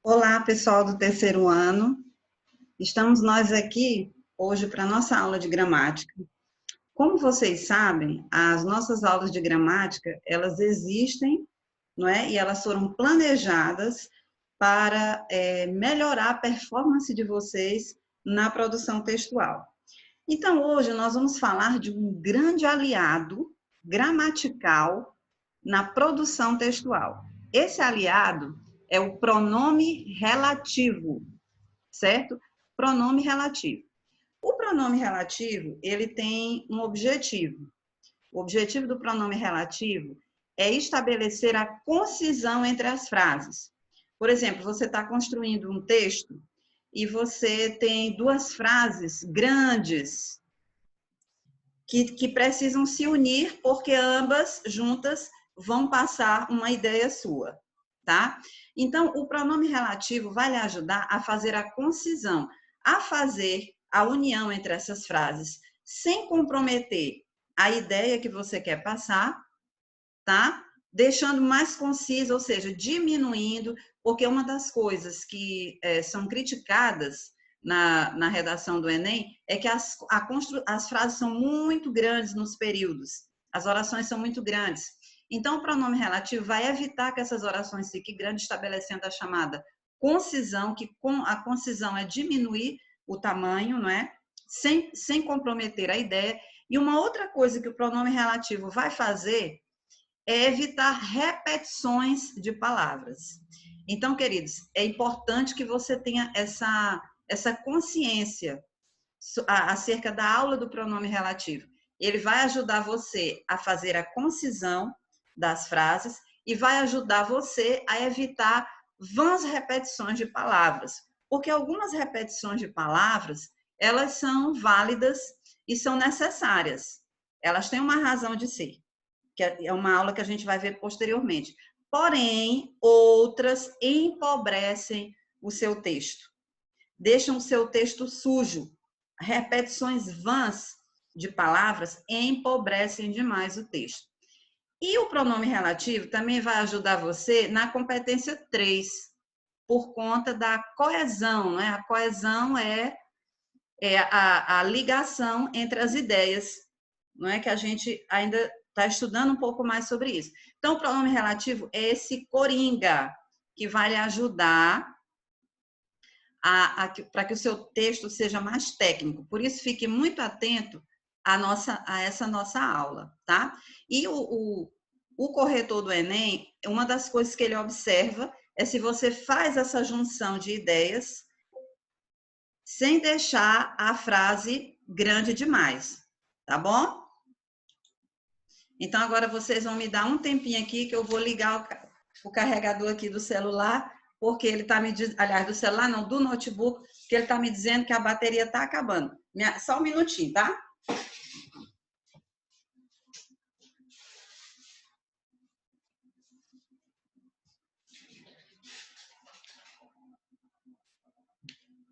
Olá, pessoal do terceiro ano. Estamos nós aqui hoje para a nossa aula de gramática. Como vocês sabem, as nossas aulas de gramática, elas existem, não é? E elas foram planejadas para melhorar a performance de vocês na produção textual. Então, hoje nós vamos falar de um grande aliado gramatical na produção textual. Esse aliado é o pronome relativo, certo? Pronome relativo. O pronome relativo, ele tem um objetivo. O objetivo do pronome relativo é estabelecer a concisão entre as frases. Por exemplo, você está construindo um texto e você tem duas frases grandes que precisam se unir porque ambas juntas vão passar uma ideia sua, tá? Então, o pronome relativo vai lhe ajudar a fazer a concisão, a fazer a união entre essas frases, sem comprometer a ideia que você quer passar, tá? Deixando mais concisa, ou seja, diminuindo, porque uma das coisas que são criticadas na redação do Enem é que as frases são muito grandes nos períodos, as orações são muito grandes. Então, o pronome relativo vai evitar que essas orações fiquem grandes, estabelecendo a chamada concisão, que a concisão é diminuir o tamanho, não é? Sem comprometer a ideia. E uma outra coisa que o pronome relativo vai fazer é evitar repetições de palavras. Então, queridos, é importante que você tenha essa consciência acerca da aula do pronome relativo. Ele vai ajudar você a fazer a concisão das frases e vai ajudar você a evitar vãs repetições de palavras, porque algumas repetições de palavras, elas são válidas e são necessárias. Elas têm uma razão de ser, que é uma aula que a gente vai ver posteriormente. Porém, outras empobrecem o seu texto, deixam o seu texto sujo. Repetições vãs de palavras empobrecem demais o texto. E o pronome relativo também vai ajudar você na competência 3, por conta da coesão, né? A coesão é a ligação entre as ideias, não é que a gente ainda está estudando um pouco mais sobre isso. Então, o pronome relativo é esse coringa que vai lhe ajudar para que o seu texto seja mais técnico. Por isso, fique muito atento a essa nossa aula, tá? E o corretor do Enem, uma das coisas que ele observa é se você faz essa junção de ideias sem deixar a frase grande demais, tá bom? Então, agora vocês vão me dar um tempinho aqui que eu vou ligar o carregador aqui do celular, porque ele está me dizendo, aliás, do celular não, do notebook, que ele está me dizendo que a bateria está acabando. Só um minutinho, tá?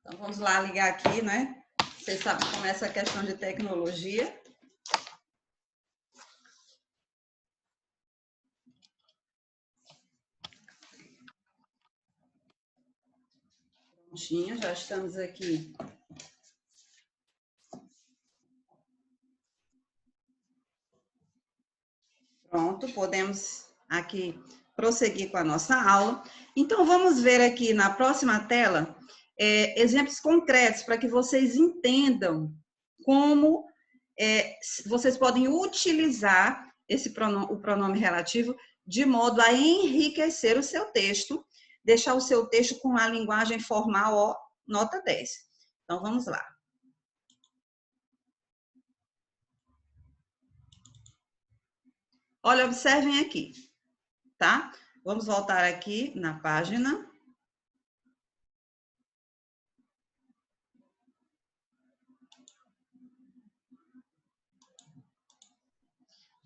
Então, vamos lá ligar aqui, né? Vocês sabem como é essa questão de tecnologia. Prontinho, já estamos aqui. Pronto, podemos aqui prosseguir com a nossa aula. Então, vamos ver aqui na próxima tela exemplos concretos para que vocês entendam como vocês podem utilizar o pronome relativo de modo a enriquecer o seu texto, deixar o seu texto com a linguagem formal, ó, nota 10. Então, vamos lá. Olha, observem aqui, tá? Vamos voltar aqui na página.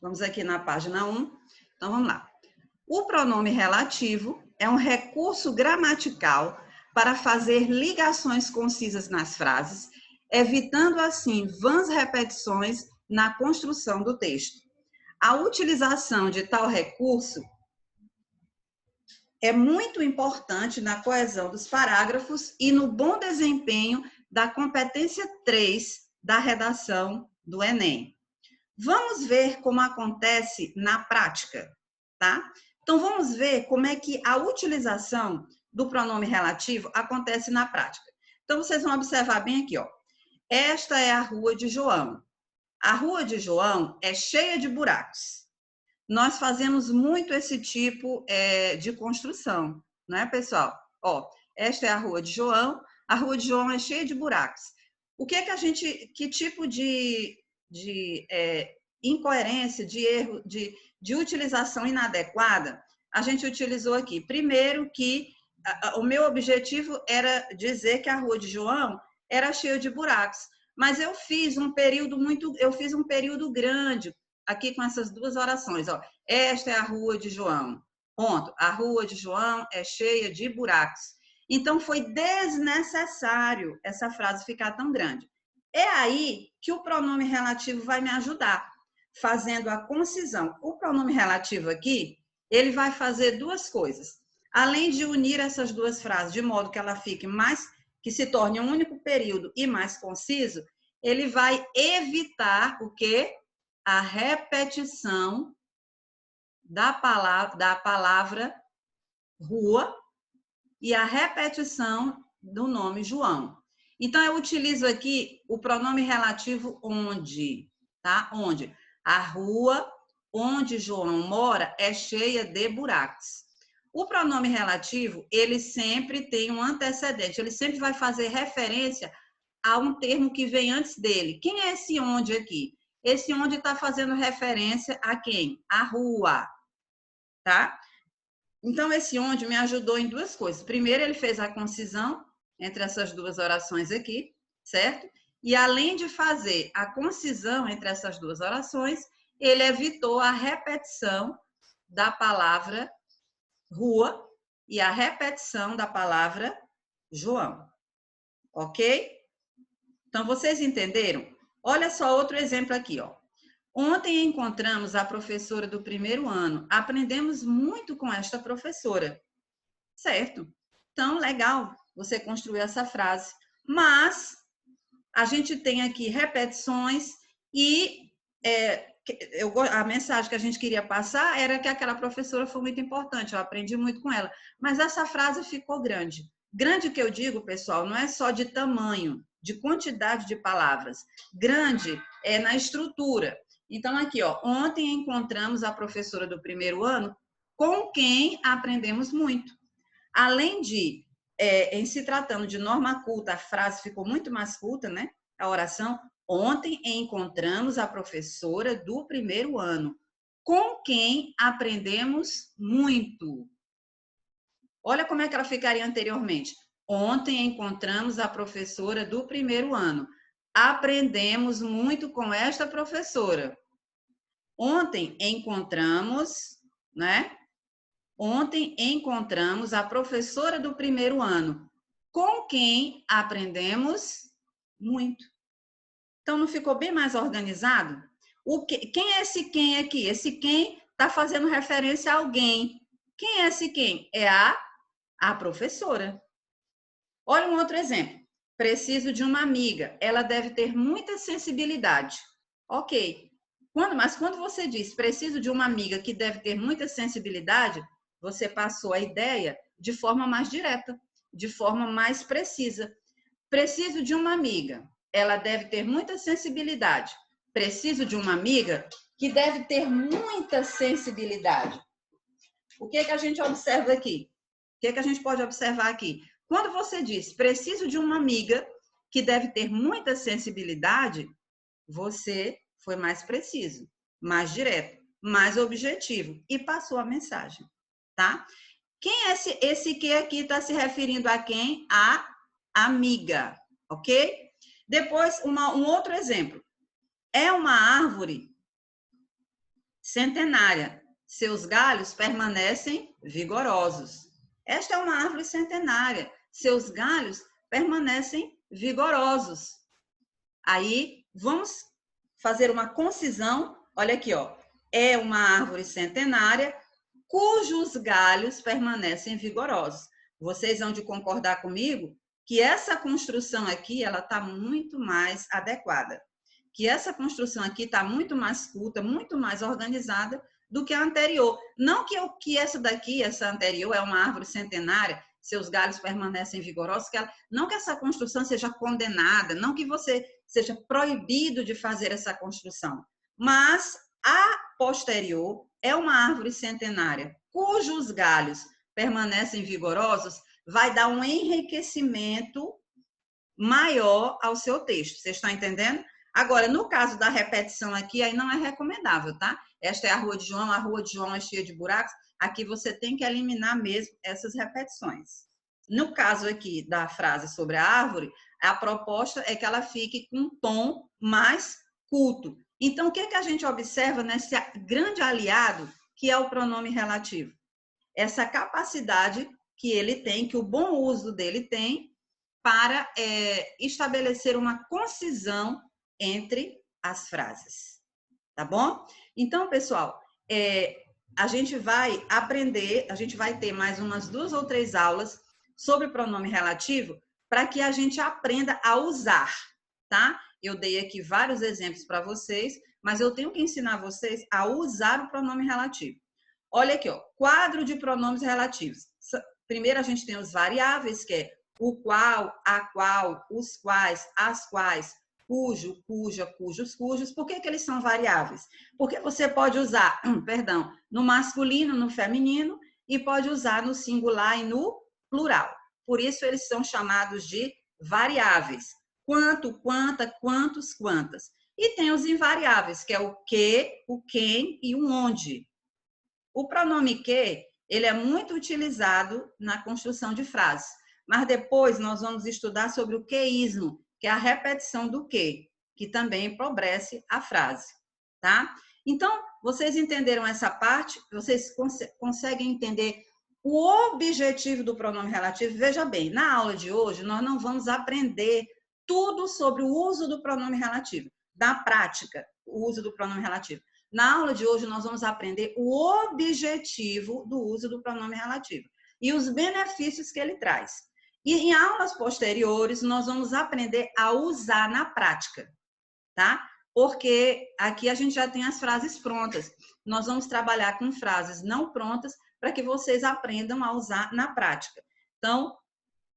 Vamos aqui na página 1. Então, vamos lá. O pronome relativo é um recurso gramatical para fazer ligações concisas nas frases, evitando, assim, vãs repetições na construção do texto. A utilização de tal recurso é muito importante na coesão dos parágrafos e no bom desempenho da competência 3 da redação do Enem. Vamos ver como acontece na prática, tá? Então, vamos ver como é que a utilização do pronome relativo acontece na prática. Então, vocês vão observar bem aqui, ó. Esta é a rua de João. A rua de João é cheia de buracos. Nós fazemos muito esse tipo de construção, não é, pessoal? Ó, esta é a rua de João é cheia de buracos. O que é que a gente, que tipo de incoerência, de erro, de utilização inadequada a gente utilizou aqui? Primeiro que o meu objetivo era dizer que a rua de João era cheia de buracos, mas eu fiz um período grande aqui com essas duas orações, ó. Esta é a rua de João. Ponto. A rua de João é cheia de buracos. Então, foi desnecessário essa frase ficar tão grande. É aí que o pronome relativo vai me ajudar, fazendo a concisão. O pronome relativo aqui, ele vai fazer duas coisas. Além de unir essas duas frases de modo que ela fique mais, que se torne um único período e mais conciso, ele vai evitar o quê? A repetição da palavra rua e a repetição do nome João. Então, eu utilizo aqui o pronome relativo onde, tá? Onde? A rua onde João mora é cheia de buracos. O pronome relativo, ele sempre tem um antecedente, ele sempre vai fazer referência a um termo que vem antes dele. Quem é esse onde aqui? Esse onde está fazendo referência a quem? A rua, tá? Então, esse onde me ajudou em duas coisas. Primeiro, ele fez a concisão entre essas duas orações aqui, certo? E além de fazer a concisão entre essas duas orações, ele evitou a repetição da palavra rua e a repetição da palavra João. Ok? Então, vocês entenderam? Olha só outro exemplo aqui, ó. Ontem encontramos a professora do primeiro ano. Aprendemos muito com esta professora. Certo? Então, legal você construir essa frase. Mas a gente tem aqui repetições e a mensagem que a gente queria passar era que aquela professora foi muito importante, eu aprendi muito com ela. Mas essa frase ficou grande. Grande que eu digo, pessoal, não é só de tamanho, de quantidade de palavras. Grande é na estrutura. Então, aqui, ó, ontem encontramos a professora do primeiro ano com quem aprendemos muito. Além de, em se tratando de norma culta, a frase ficou muito mais culta, né? A oração. Ontem encontramos a professora do primeiro ano, com quem aprendemos muito. Olha como é que ela ficaria anteriormente. Ontem encontramos a professora do primeiro ano. Aprendemos muito com esta professora. Ontem encontramos, né? Ontem encontramos a professora do primeiro ano, com quem aprendemos muito. Então, não ficou bem mais organizado? Quem é esse quem aqui? Esse quem está fazendo referência a alguém. Quem é esse quem? É a professora. Olha um outro exemplo. Preciso de uma amiga. Ela deve ter muita sensibilidade. Ok. Mas quando você diz preciso de uma amiga que deve ter muita sensibilidade, você passou a ideia de forma mais direta, de forma mais precisa. Preciso de uma amiga. Ela deve ter muita sensibilidade. Preciso de uma amiga que deve ter muita sensibilidade. O que é que a gente observa aqui? O que é que a gente pode observar aqui? Quando você diz preciso de uma amiga que deve ter muita sensibilidade, você foi mais preciso, mais direto, mais objetivo e passou a mensagem, tá? Quem é esse que aqui está se referindo a quem? A amiga, ok? Depois, um outro exemplo. É uma árvore centenária. Seus galhos permanecem vigorosos. Esta é uma árvore centenária. Seus galhos permanecem vigorosos. Aí, vamos fazer uma concisão. Olha aqui, ó. É uma árvore centenária cujos galhos permanecem vigorosos. Vocês vão de concordar comigo que essa construção aqui, ela está muito mais adequada. Que essa construção aqui está muito mais culta, muito mais organizada do que a anterior. Não que essa daqui, essa anterior, é uma árvore centenária, seus galhos permanecem vigorosos, não que essa construção seja condenada, não que você seja proibido de fazer essa construção, mas a posterior é uma árvore centenária, cujos galhos permanecem vigorosos, vai dar um enriquecimento maior ao seu texto. Vocês estão entendendo? Agora, no caso da repetição aqui, aí não é recomendável, tá? Esta é a Rua de João é cheia de buracos. Aqui você tem que eliminar mesmo essas repetições. No caso aqui da frase sobre a árvore, a proposta é que ela fique com um tom mais culto. Então, o que a gente observa nesse grande aliado que é o pronome relativo? Essa capacidade que ele tem, que o bom uso dele tem, para estabelecer uma concisão entre as frases. Tá bom? Então, pessoal, a gente vai aprender, a gente vai ter mais umas 2 ou 3 aulas sobre pronome relativo para que a gente aprenda a usar, tá? Eu dei aqui vários exemplos para vocês, mas eu tenho que ensinar vocês a usar o pronome relativo. Olha aqui, ó, quadro de pronomes relativos. Primeiro a gente tem os variáveis, que é o qual, a qual, os quais, as quais, cujo, cuja, cujos, cujos. Por que eles são variáveis? Porque você pode usar, no masculino, no feminino, e pode usar no singular e no plural. Por isso eles são chamados de variáveis. Quanto, quanta, quantos, quantas. E tem os invariáveis, que é o que, o quem e o onde. O pronome que, ele é muito utilizado na construção de frases. Mas depois nós vamos estudar sobre o queísmo, que é a repetição do que também empobrece a frase, tá? Então, vocês entenderam essa parte? Vocês conseguem entender o objetivo do pronome relativo? Veja bem, na aula de hoje, nós não vamos aprender tudo sobre o uso do pronome relativo, da prática, o uso do pronome relativo. Na aula de hoje, nós vamos aprender o objetivo do uso do pronome relativo e os benefícios que ele traz. E em aulas posteriores, nós vamos aprender a usar na prática, tá? Porque aqui a gente já tem as frases prontas. Nós vamos trabalhar com frases não prontas para que vocês aprendam a usar na prática. Então,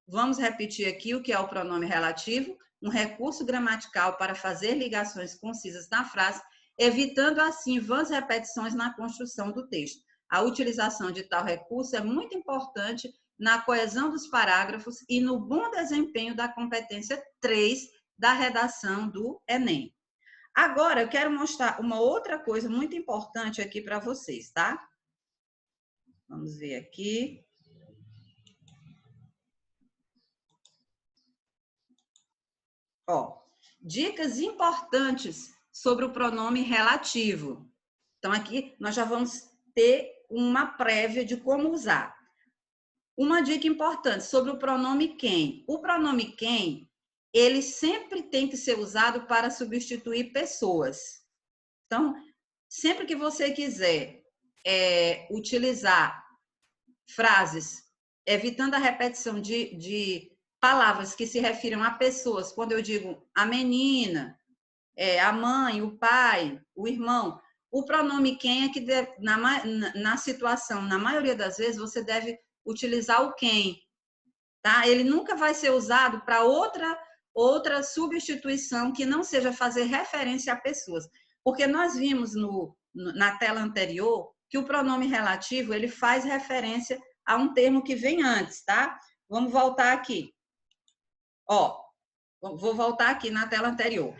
vamos repetir aqui o que é o pronome relativo, um recurso gramatical para fazer ligações concisas na frase, evitando assim vãs repetições na construção do texto. A utilização de tal recurso é muito importante na coesão dos parágrafos e no bom desempenho da competência 3 da redação do Enem. Agora, eu quero mostrar uma outra coisa muito importante aqui para vocês, tá? Vamos ver aqui. Ó, dicas importantes sobre o pronome relativo. Então, aqui nós já vamos ter uma prévia de como usar. Uma dica importante sobre o pronome quem. O pronome quem, ele sempre tem que ser usado para substituir pessoas. Então, sempre que você quiser utilizar frases, evitando a repetição de palavras que se refiram a pessoas, quando eu digo a menina, a mãe, o pai, o irmão, o pronome quem é que deve, na situação, na maioria das vezes, você deve utilizar o quem, tá? Ele nunca vai ser usado para outra substituição que não seja fazer referência a pessoas. Porque nós vimos na tela anterior que o pronome relativo, ele faz referência a um termo que vem antes, tá? Vamos voltar aqui. Ó, vou voltar aqui na tela anterior.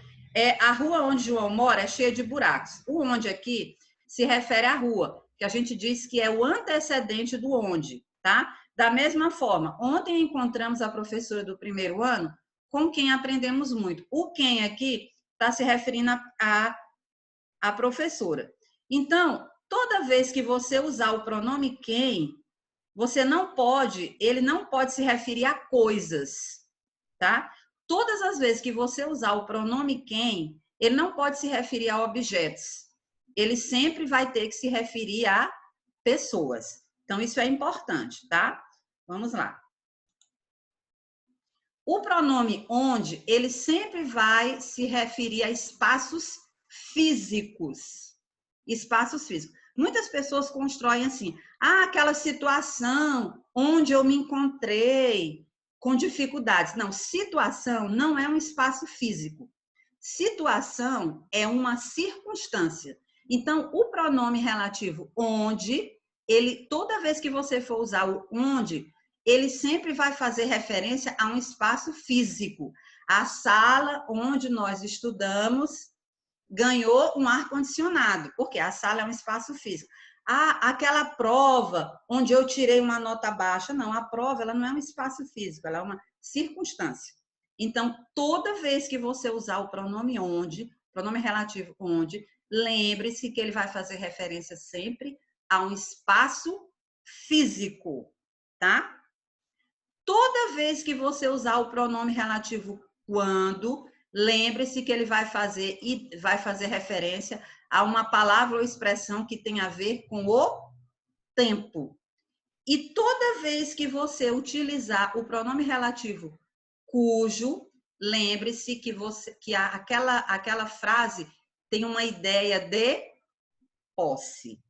A rua onde João mora é cheia de buracos. O onde aqui se refere à rua, que a gente diz que é o antecedente do onde, tá? Da mesma forma, ontem encontramos a professora do primeiro ano com quem aprendemos muito. O quem aqui está se referindo a professora. Então, toda vez que você usar o pronome quem, ele não pode se referir a coisas, tá? Todas as vezes que você usar o pronome quem, ele não pode se referir a objetos. Ele sempre vai ter que se referir a pessoas. Então, isso é importante, tá? Vamos lá. O pronome onde, ele sempre vai se referir a espaços físicos. Espaços físicos. Muitas pessoas constroem assim, aquela situação onde eu me encontrei com dificuldades. Não, situação não é um espaço físico. Situação é uma circunstância. Então, o pronome relativo onde, ele, toda vez que você for usar o onde, ele sempre vai fazer referência a um espaço físico. A sala onde nós estudamos ganhou um ar-condicionado, porque a sala é um espaço físico. Aquela prova onde eu tirei uma nota baixa, não, a prova ela não é um espaço físico, ela é uma circunstância. Então, toda vez que você usar o pronome onde, pronome relativo onde, lembre-se que ele vai fazer referência sempre a um espaço físico, tá? Toda vez que você usar o pronome relativo quando, lembre-se que ele vai fazer referência a uma palavra ou expressão que tem a ver com o tempo. E toda vez que você utilizar o pronome relativo cujo, lembre-se que aquela frase tem uma ideia de posse.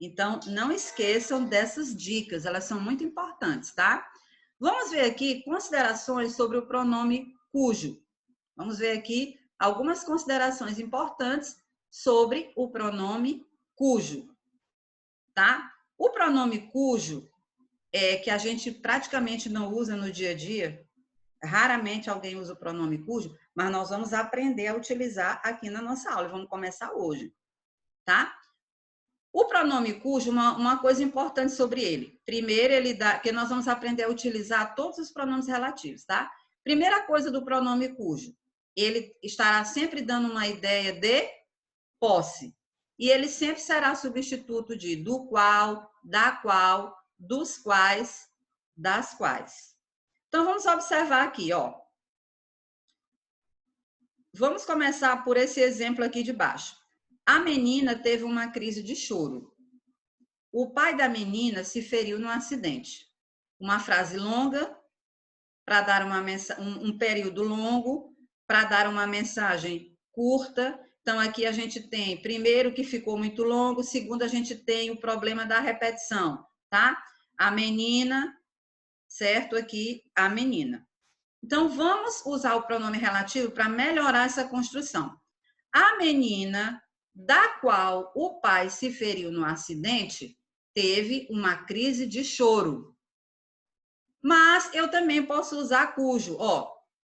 Então, não esqueçam dessas dicas, elas são muito importantes, tá? Vamos ver aqui considerações sobre o pronome cujo. Vamos ver aqui algumas considerações importantes sobre o pronome cujo, tá? O pronome cujo que a gente praticamente não usa no dia a dia, raramente alguém usa o pronome cujo, mas nós vamos aprender a utilizar aqui na nossa aula. Vamos começar hoje, tá? O pronome cujo, uma coisa importante sobre ele. Primeiro, ele dá, que nós vamos aprender a utilizar todos os pronomes relativos, tá? Primeira coisa do pronome cujo, ele estará sempre dando uma ideia de posse. E ele sempre será substituto de do qual, da qual, dos quais, das quais. Então, vamos observar aqui, ó. Vamos começar por esse exemplo aqui de baixo. A menina teve uma crise de choro. O pai da menina se feriu num acidente. Uma frase longa para dar um período longo para dar uma mensagem curta. Então, aqui a gente tem, primeiro, que ficou muito longo, segundo, a gente tem o problema da repetição, tá? A menina, certo? Aqui, a menina. Então, vamos usar o pronome relativo para melhorar essa construção. A menina, da qual o pai se feriu no acidente, teve uma crise de choro. Mas eu também posso usar cujo. Ó,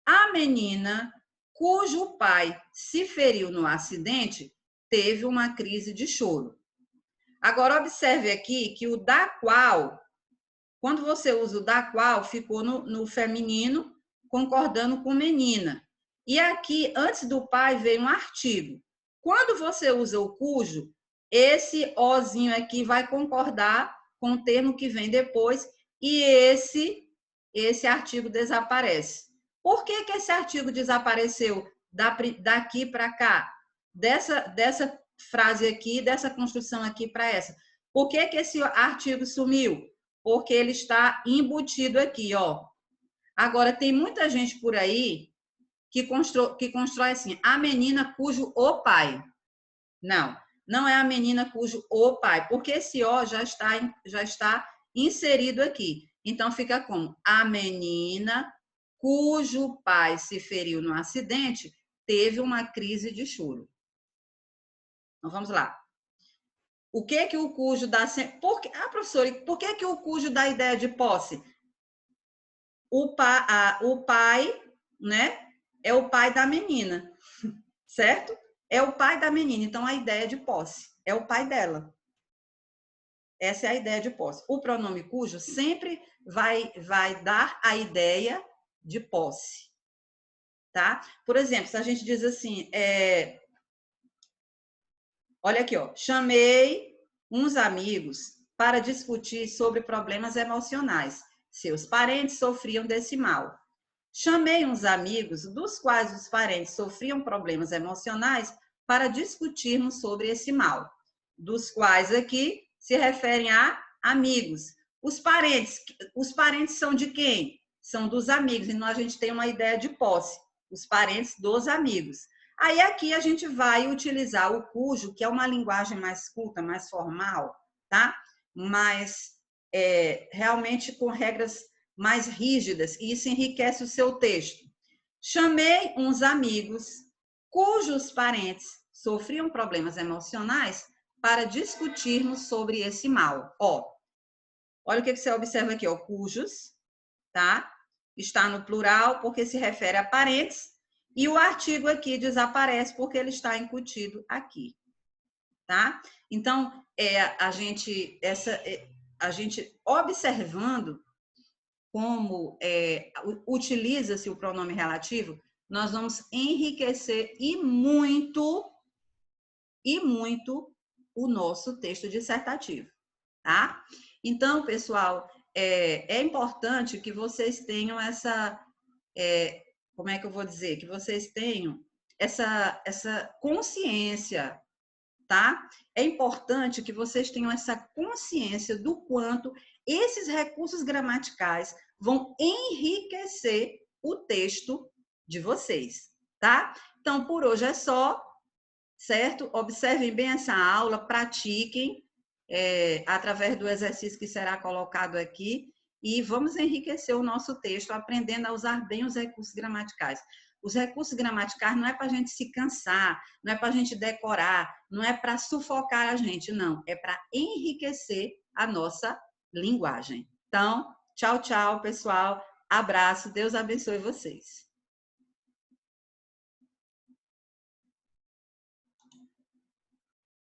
a menina cujo pai se feriu no acidente teve uma crise de choro. Agora, observe aqui que o da qual, quando você usa o da qual, ficou no feminino, concordando com menina. E aqui, antes do pai, veio um artigo. Quando você usa o cujo, esse ozinho aqui vai concordar com o termo que vem depois e esse artigo desaparece. Por que esse artigo desapareceu daqui para cá? Dessa frase aqui, dessa construção aqui para essa. Por que esse artigo sumiu? Porque ele está embutido aqui, ó. Agora, tem muita gente por aí que constrói assim, a menina cujo o pai. Não, não é a menina cujo o pai, porque esse O já está inserido aqui. Então, fica como a menina cujo pai se feriu no acidente teve uma crise de choro. Então, vamos lá. O que o cujo dá... professora, por que o cujo dá ideia de posse? O pai, né, é o pai da menina, certo? É o pai da menina, então a ideia de posse é o pai dela. Essa é a ideia de posse. O pronome cujo sempre vai dar a ideia de posse, tá? Por exemplo, se a gente diz assim, olha aqui, ó, chamei uns amigos para discutir sobre problemas emocionais. Seus parentes sofriam desse mal. Chamei uns amigos dos quais os parentes sofriam problemas emocionais para discutirmos sobre esse mal. Dos quais aqui se referem a amigos. Os parentes são de quem? São dos amigos, então a gente tem uma ideia de posse, os parentes dos amigos. Aí aqui a gente vai utilizar o cujo, que é uma linguagem mais culta, mais formal, tá? Mas realmente com regras mais rígidas, e isso enriquece o seu texto. Chamei uns amigos cujos parentes sofriam problemas emocionais para discutirmos sobre esse mal. Olha o que você observa aqui, cujos, tá? Está no plural porque se refere a parentes, e o artigo aqui desaparece porque ele está incutido aqui, tá? Então, a gente observando como utiliza-se o pronome relativo, nós vamos enriquecer e muito o nosso texto dissertativo, tá? Então, pessoal, é importante que vocês tenham essa, como é que eu vou dizer? Que vocês tenham essa consciência, tá? É importante que vocês tenham essa consciência do quanto esses recursos gramaticais vão enriquecer o texto de vocês, tá? Então, por hoje é só, certo? Observem bem essa aula, pratiquem através do exercício que será colocado aqui e vamos enriquecer o nosso texto aprendendo a usar bem os recursos gramaticais. Os recursos gramaticais não é para a gente se cansar, não é para a gente decorar, não é para sufocar a gente, não. É para enriquecer a nossa linguagem. Então, tchau, tchau, pessoal. Abraço. Deus abençoe vocês.